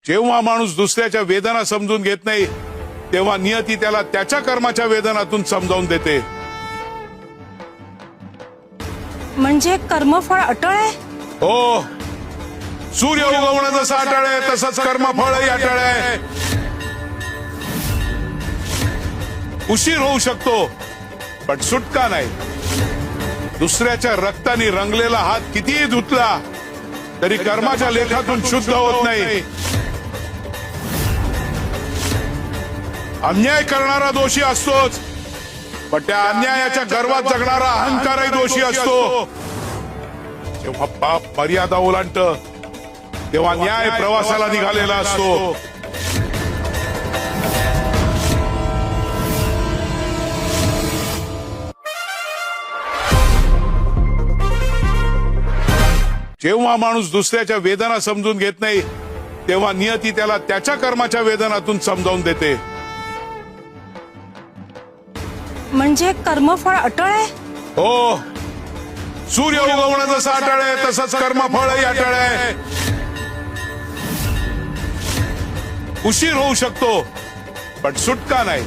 जेव्हा माणूस दुसऱ्याच्या वेदना समजून घेत नाही तेव्हा नियती त्याला त्याच्या कर्माच्या वेदनातून समजावून देते. म्हणजे कर्मफळ अटळ आहे. हो, सूर्य उगवणं जसं अटळ आहे तसंच कर्मफळही अटळ आहे. उशीर होऊ शकतो पण सुटका नाही. दुसऱ्याच्या रक्ताने रंगलेला हात कितीही धुतला तरी कर्माच्या लेखातून शुद्ध होत नाही. अन्याय करणारा दोषी असतोच पण त्या अन्यायाच्या गर्वात जगणारा अहंकारही दोषी असतो. जेव्हा पाप मर्यादा ओलांडत तेव्हा न्याय प्रवासाला निघालेला असतो. जेव्हा माणूस दुसऱ्याच्या वेदना समजून घेत नाही तेव्हा नियती त्याला त्याच्या कर्माच्या वेदनातून समजावून देते. म्हणजे कर्मफळ अटळ आहे. हो, सूर्य उगवणं जसं अटळ आहे तसंच कर्मफळही अटळ आहे. उशीर होऊ शकतो पण सुटका नाही.